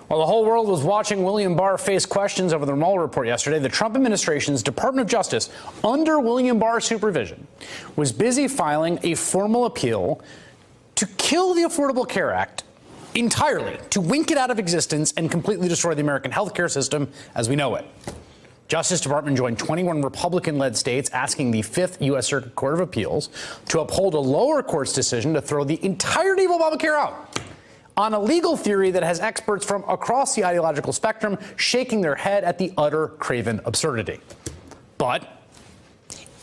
While the whole world was watching William Barr face questions over the Mueller report yesterday, the Trump administration's Department of Justice, under William Barr's supervision, was busy filing a formal appeal to kill the Affordable Care Act entirely, to wink it out of existence and completely destroy the American healthcare system as we know it. Justice Department joined 21 Republican-led states asking the Fifth U.S. Circuit Court of Appeals to uphold a lower court's decision to throw the entirety of Obamacare out, on a legal theory that has experts from across the ideological spectrum shaking their head at the utter craven absurdity. But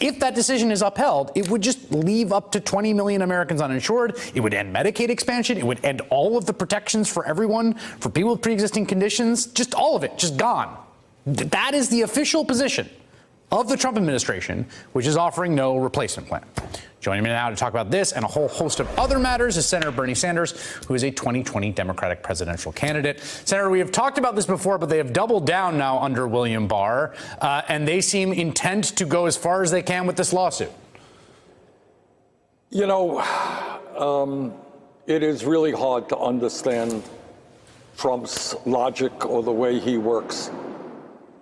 if that decision is upheld, it would just leave up to 20 million Americans uninsured. It would end Medicaid expansion. It would end all of the protections for everyone, for people with pre-existing conditions, just all of it, just gone. That is the official position of the Trump administration, which is offering no replacement plan. Joining me now to talk about this and a whole host of other matters is Senator Bernie Sanders, who is a 2020 Democratic presidential candidate. Senator, we have talked about this before, but they have doubled down now under William Barr, and they seem intent to go as far as they can with this lawsuit. You know, it is really hard to understand Trump's logic or the way he works.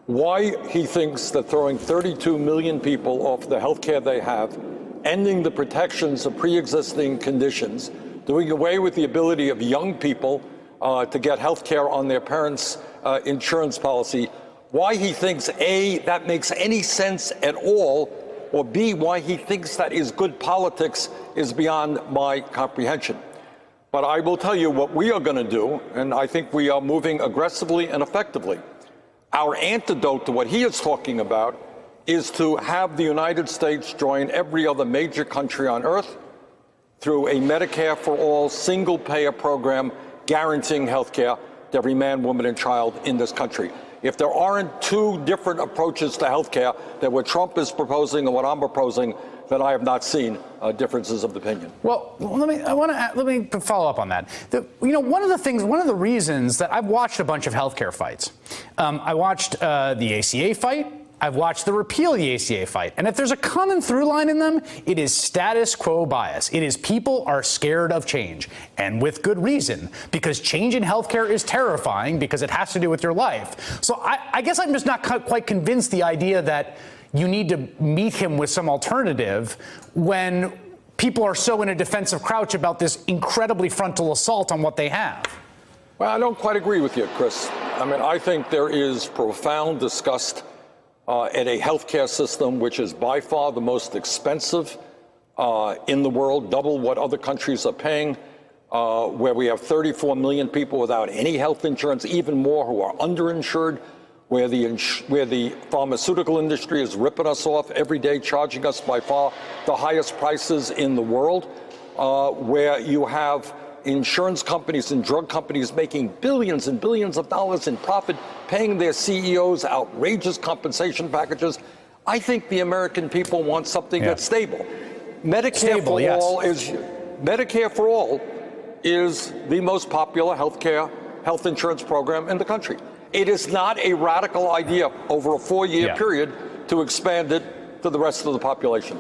Why he thinks that throwing 32 million people off the health care they have, ending the protections of pre-existing conditions, doing away with the ability of young people to get health care on their parents' insurance policy, why he thinks, A, that makes any sense at all, or B, why he thinks that is good politics is beyond my comprehension. But I will tell you what we are going to do, and I think we are moving aggressively and effectively. Our antidote to what he is talking about is to have the United States join every other major country on earth through a Medicare for all single-payer program guaranteeing health care to every man, woman, and child in this country. If there aren't two different approaches to health care than what Trump is proposing and what I'm proposing, then I have not seen differences of opinion. Well, let me follow up on that. One of the reasons that I've watched a bunch of healthcare fights. I watched the ACA fight. I've watched the repeal of the ACA fight. And if there's a common through line in them, it is status quo bias. It is people are scared of change, and with good reason, because change in healthcare is terrifying because it has to do with your life. So I guess I'm just not quite convinced the idea that you need to meet him with some alternative when people are so in a defensive crouch about this incredibly frontal assault on what they have. Well, I don't quite agree with you, Chris. I mean, I think there is profound disgust at a healthcare system which is by far the most expensive in the world, double what other countries are paying, where we have 34 million people without any health insurance, even more who are underinsured, where the pharmaceutical industry is ripping us off every day, charging us by far the highest prices in the world, where you have insurance companies and drug companies making billions and billions of dollars in profit, paying their CEOs outrageous compensation packages. I think the American people want something that's stable. Medicare for all is the most popular health insurance program in the country. It is not a radical idea over a 4-year period to expand it to the rest of the population.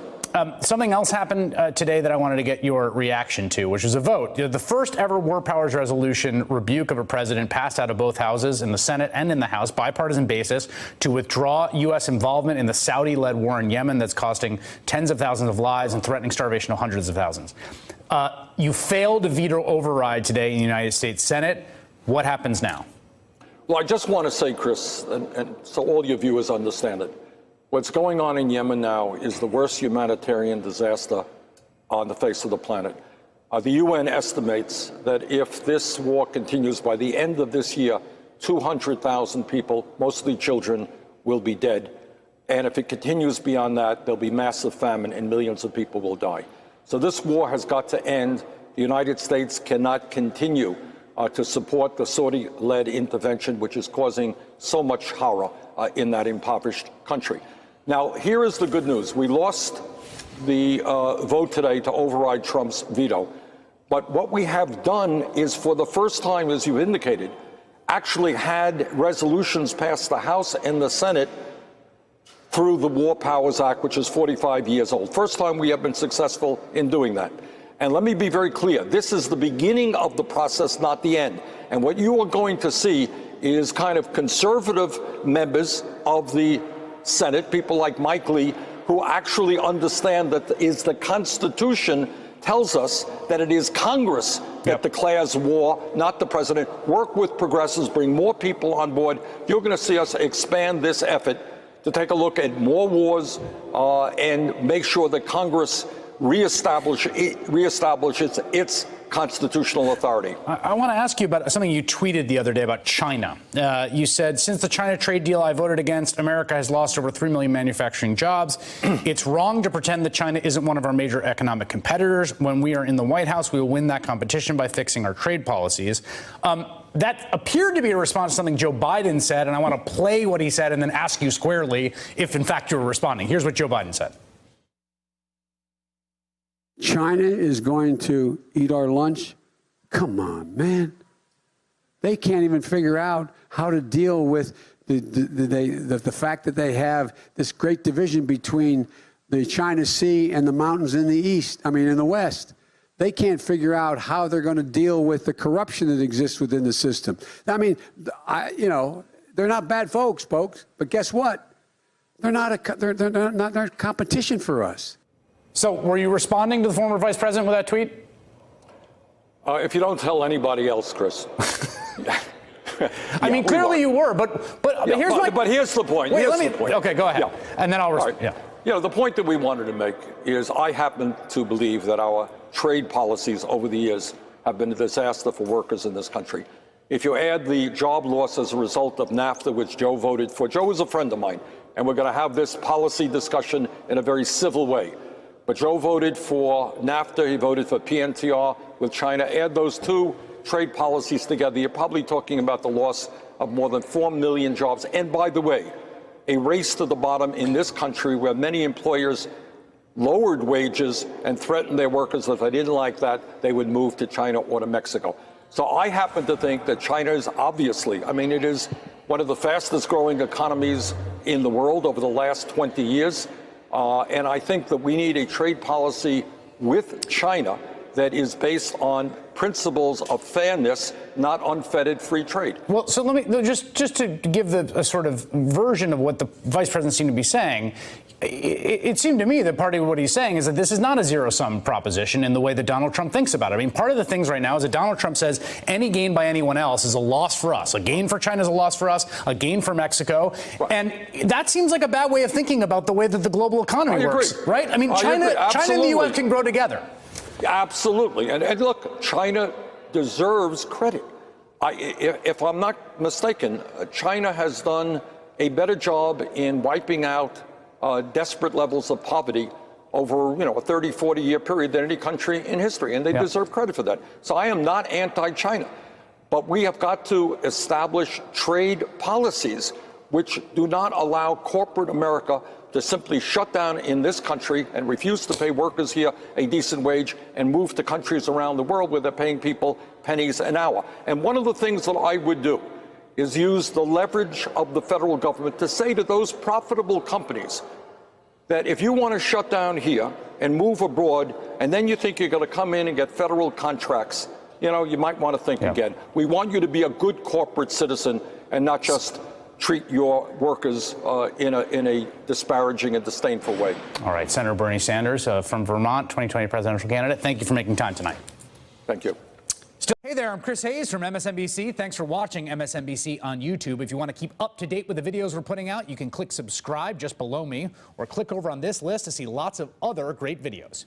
Something else happened today that I wanted to get your reaction to, which is a vote. The first ever war powers resolution rebuke of a president passed out of both houses, in the Senate and in the House, bipartisan basis, to withdraw U.S. involvement in the Saudi-led war in Yemen that's costing tens of thousands of lives and threatening starvation of hundreds of thousands. You failed to veto override today in the United States Senate. What happens now? Well, I just want to say, Chris, and so all your viewers understand it, what's going on in Yemen now is the worst humanitarian disaster on the face of the planet. The UN estimates that if this war continues by the end of this year, 200,000 people, mostly children, will be dead. And if it continues beyond that, there'll be massive famine and millions of people will die. So this war has got to end. The United States cannot continue to support the Saudi-led intervention, which is causing so much horror in that impoverished country. Now, here is the good news. We lost the vote today to override Trump's veto. But what we have done is, for the first time, as you indicated, actually had resolutions pass the House and the Senate through the War Powers Act, which is 45 years old. First time we have been successful in doing that. And let me be very clear, this is the beginning of the process, not the end. And what you are going to see is kind of conservative members of the Senate, people like Mike Lee, who actually understand that the Constitution tells us that it is Congress that declares war, not the president. Work with progressives, bring more people on board. You're going to see us expand this effort to take a look at more wars and make sure that Congress reestablishes its constitutional authority. I want to ask you about something you tweeted the other day about China. You said, since the China trade deal I voted against, America has lost over 3 million manufacturing jobs. It's wrong to pretend that China isn't one of our major economic competitors. When we are in the White House, we will win that competition by fixing our trade policies. That appeared to be a response to something Joe Biden said, and I want to play what he said and then ask you squarely if, in fact, you were responding. Here's what Joe Biden said. China is going to eat our lunch? Come on, man. They can't even figure out how to deal with the fact that they have this great division between the China Sea and the mountains in the West. They can't figure out how they're going to deal with the corruption that exists within the system. I mean, they're not bad folks, but guess what? They're not competition for us. So were you responding to the former vice president with that tweet? If you don't tell anybody else, Chris. I mean, clearly you were, but here's But here's the point. Wait, okay, go ahead. And then I'll respond. Right. The point that we wanted to make is I happen to believe that our trade policies over the years have been a disaster for workers in this country. If you add the job loss as a result of NAFTA, which Joe voted for, Joe is a friend of mine, and we're going to have this policy discussion in a very civil way. But Joe voted for NAFTA, he voted for PNTR with China. Add those two trade policies together, you're probably talking about the loss of more than 4 million jobs. And by the way, a race to the bottom in this country where many employers lowered wages and threatened their workers that if they didn't like that, they would move to China or to Mexico. So I happen to think that China is obviously, it is one of the fastest growing economies in the world over the last 20 years. And I think that we need a trade policy with China that is based on principles of fairness, not unfettered free trade. Well, so let me just to give a sort of version of what the vice president seemed to be saying. It seemed to me that part of what he's saying is that this is not a zero-sum proposition in the way that Donald Trump thinks about it. I mean, part of the things right now is that Donald Trump says any gain by anyone else is a loss for us. A gain for China is a loss for us, a gain for Mexico. Right. And that seems like a bad way of thinking about the way that the global economy works, right? I mean, China and the U.S. can grow together. Absolutely. And look, China deserves credit. If I'm not mistaken, China has done a better job in wiping out desperate levels of poverty over, a 30, 40-year period than any country in history, and they deserve credit for that. So I am not anti-China, but we have got to establish trade policies which do not allow corporate America to simply shut down in this country and refuse to pay workers here a decent wage and move to countries around the world where they're paying people pennies an hour. And one of the things that I would do is use the leverage of the federal government to say to those profitable companies that if you want to shut down here and move abroad, and then you think you're going to come in and get federal contracts, you might want to think again. We want you to be a good corporate citizen and not just treat your workers in a disparaging and disdainful way. All right, Senator Bernie Sanders from Vermont, 2020 presidential candidate. Thank you for making time tonight. Thank you. Hey there, I'm Chris Hayes from MSNBC. Thanks for watching MSNBC on YouTube. If you want to keep up to date with the videos we're putting out, you can click subscribe just below me or click over on this list to see lots of other great videos.